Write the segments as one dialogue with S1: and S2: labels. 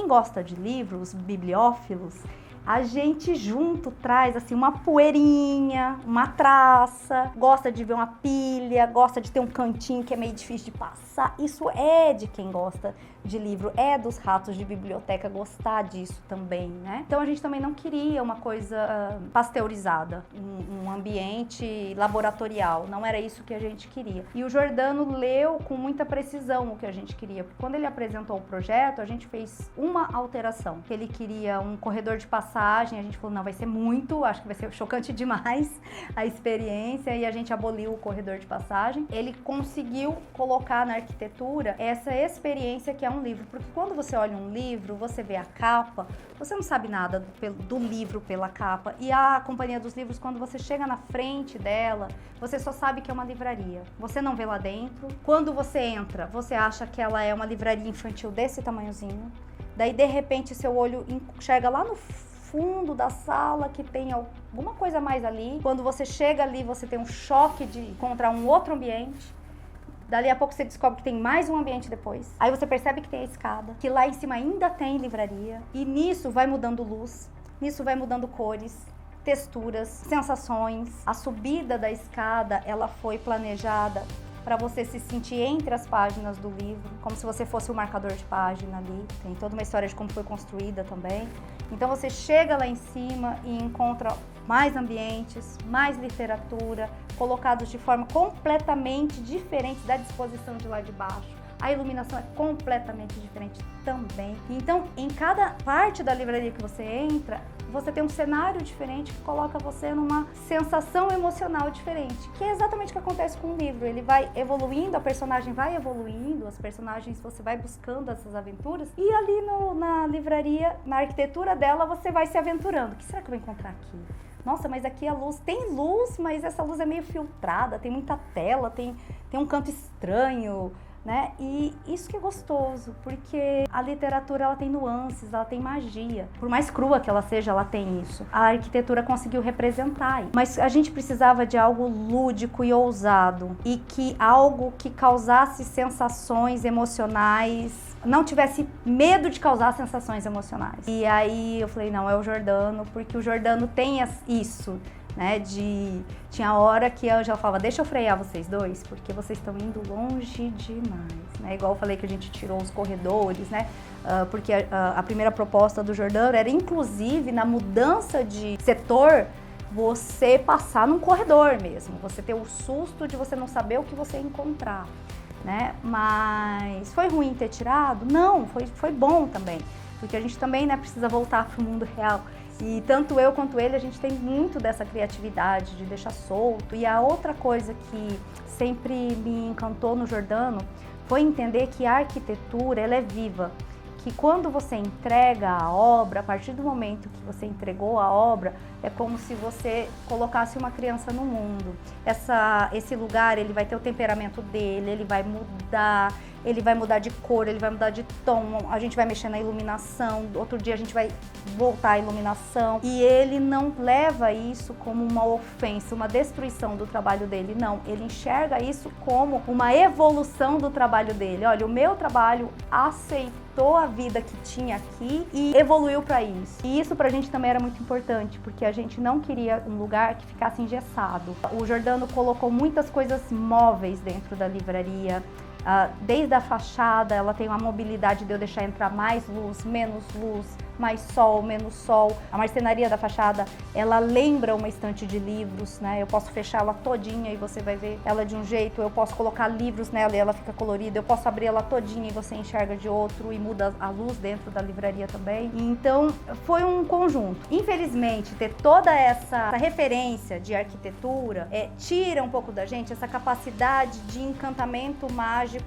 S1: quem gosta de livros, bibliófilos, a gente junto traz assim uma poeirinha, uma traça, gosta de ver uma pilha, gosta de ter um cantinho que é meio difícil de passar. Isso é de quem gosta de livro, é dos ratos de biblioteca gostar disso também, né? Então a gente também não queria uma coisa pasteurizada, um ambiente laboratorial, não era isso que a gente queria. E o Giordano leu com muita precisão o que a gente queria, porque quando ele apresentou o projeto, a gente fez uma alteração, que ele queria um corredor de passagem, a gente falou, não, vai ser muito, acho que vai ser chocante demais a experiência, e a gente aboliu o corredor de passagem. Ele conseguiu colocar na arquitetura essa experiência que é um livro, porque quando você olha um livro, você vê a capa, você não sabe nada do livro pela capa, e a Companhia dos Livros, quando você chega na frente dela, você só sabe que é uma livraria, você não vê lá dentro. Quando você entra, você acha que ela é uma livraria infantil desse tamanhozinho, daí de repente seu olho enxerga lá no fundo da sala que tem alguma coisa mais ali. Quando você chega ali, você tem um choque de encontrar um outro ambiente. Dali a pouco você descobre que tem mais um ambiente depois. Aí você percebe que tem a escada, que lá em cima ainda tem livraria. E nisso vai mudando luz, nisso vai mudando cores, texturas, sensações. A subida da escada, ela foi planejada para você se sentir entre as páginas do livro, como se você fosse o marcador de página ali. Tem toda uma história de como foi construída também. Então você chega lá em cima e encontra mais ambientes, mais literatura, colocados de forma completamente diferente da disposição de lá de baixo. A iluminação é completamente diferente também. Então, em cada parte da livraria que você entra, você tem um cenário diferente que coloca você numa sensação emocional diferente, que é exatamente o que acontece com o livro. Ele vai evoluindo, a personagem vai evoluindo, as personagens, você vai buscando essas aventuras, e ali na livraria, na arquitetura dela, você vai se aventurando. O que será que eu vou encontrar aqui? Nossa, mas aqui a luz, tem luz, mas essa luz é meio filtrada, tem muita tela, tem um canto estranho, né? E isso que é gostoso, porque a literatura, ela tem nuances, ela tem magia. Por mais crua que ela seja, ela tem isso. A arquitetura conseguiu representar. Mas a gente precisava de algo lúdico e ousado, e que algo que causasse sensações emocionais, não tivesse medo de causar sensações emocionais. E aí eu falei, não, é o Giordano, porque o Giordano tem isso, né, tinha hora que a Ângela falava, deixa eu frear vocês dois, porque vocês estão indo longe demais, né, igual eu falei que a gente tirou os corredores, né, porque a primeira proposta do Giordano era, inclusive, na mudança de setor, você passar num corredor mesmo, você ter o susto de você não saber o que você ia encontrar, né, mas foi ruim ter tirado? Não, foi bom também, porque a gente também, né, precisa voltar para o mundo real. E tanto eu quanto ele, a gente tem muito dessa criatividade, de deixar solto. E a outra coisa que sempre me encantou no Giordano foi entender que a arquitetura, ela é viva. Que quando você entrega a obra, a partir do momento que você entregou a obra, é como se você colocasse uma criança no mundo. Esse lugar, ele vai ter o temperamento dele, ele vai mudar de cor, ele vai mudar de tom, a gente vai mexer na iluminação, outro dia a gente vai voltar à iluminação. E ele não leva isso como uma ofensa, uma destruição do trabalho dele, não. Ele enxerga isso como uma evolução do trabalho dele. Olha, o meu trabalho aceitou a vida que tinha aqui e evoluiu para isso. E isso pra gente também era muito importante, porque a gente não queria um lugar que ficasse engessado. O Giordano colocou muitas coisas móveis dentro da livraria. Desde a fachada, ela tem uma mobilidade de eu deixar entrar mais luz, mais sol, menos sol. A marcenaria da fachada, ela lembra uma estante de livros, né? Eu posso fechar ela todinha e você vai ver ela de um jeito. Eu posso colocar livros nela e ela fica colorida. Eu posso abrir ela todinha e você enxerga de outro e muda a luz dentro da livraria também. Então, foi um conjunto. Infelizmente, ter toda essa referência de arquitetura tira um pouco da gente essa capacidade de encantamento mágico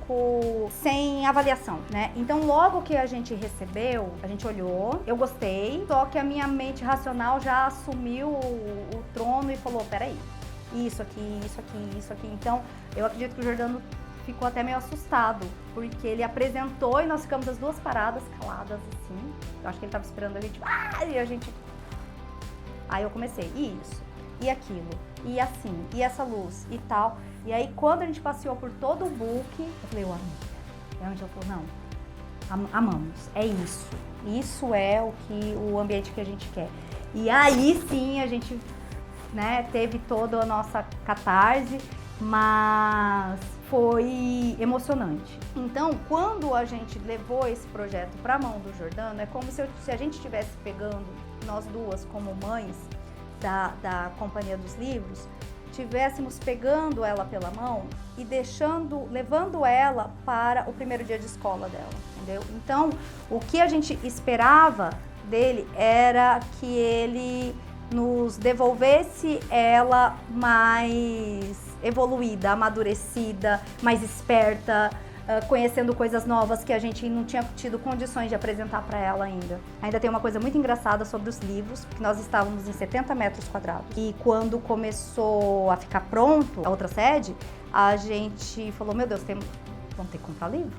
S1: sem avaliação, né? Então, logo que a gente recebeu, a gente olhou, eu gostei, só que a minha mente racional já assumiu o trono e falou, peraí, isso aqui, isso aqui, isso aqui. Então, eu acredito que o Giordano ficou até meio assustado, porque ele apresentou e nós ficamos as duas paradas, caladas assim. Eu acho que ele estava esperando a gente, e a gente... Aí eu comecei, isso, e aquilo, e assim, e essa luz, e tal. E aí, quando a gente passeou por todo o book, eu falei, amiga. E a Angela falou, não, Amamos, é isso. Isso é o ambiente que a gente quer. E aí sim a gente, né, teve toda a nossa catarse, mas foi emocionante. Então, quando a gente levou esse projeto para a mão do Jordano, é como se a gente estivesse pegando, nós duas como mães da Companhia dos Livros, tivéssemos pegando ela pela mão e levando ela para o primeiro dia de escola dela, entendeu? Então, o que a gente esperava dele era que ele nos devolvesse ela mais evoluída, amadurecida, mais esperta, conhecendo coisas novas que a gente não tinha tido condições de apresentar para ela ainda. Ainda tem uma coisa muito engraçada sobre os livros, porque nós estávamos em 70 metros quadrados. E quando começou a ficar pronto a outra sede, a gente falou, meu Deus, vamos ter que comprar livro?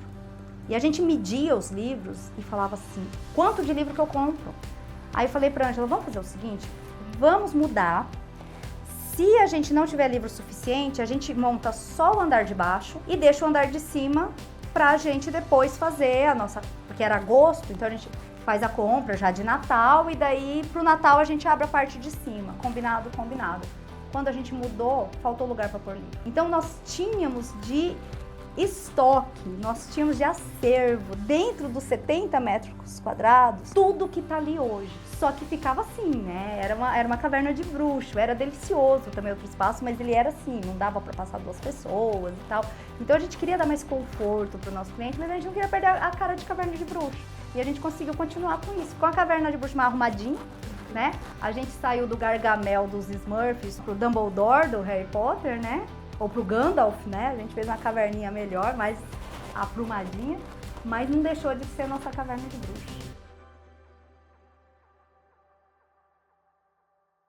S1: E a gente media os livros e falava assim, quanto de livro que eu compro? Aí eu falei pra Ângela, vamos fazer o seguinte, vamos mudar. Se a gente não tiver livro suficiente, a gente monta só o andar de baixo e deixa o andar de cima pra gente depois fazer a nossa... Porque era agosto, então a gente faz a compra já de Natal e daí pro Natal a gente abre a parte de cima. Combinado, combinado. Quando a gente mudou, faltou lugar pra pôr livro. Então nós tínhamos de estoque, nós tínhamos de acervo dentro dos 70 metros quadrados, tudo que tá ali hoje. Só que ficava assim, né? Era uma caverna de bruxo, era delicioso também outro espaço, mas ele era assim, não dava para passar 2 pessoas e tal. Então a gente queria dar mais conforto pro nosso cliente, mas a gente não queria perder a cara de caverna de bruxo. E a gente conseguiu continuar com isso, com a caverna de bruxo mais arrumadinha, né? A gente saiu do Gargamel dos Smurfs pro Dumbledore do Harry Potter, né? Ou pro Gandalf, né? A gente fez uma caverninha melhor, mais aprumadinha, mas não deixou de ser nossa caverna de bruxo.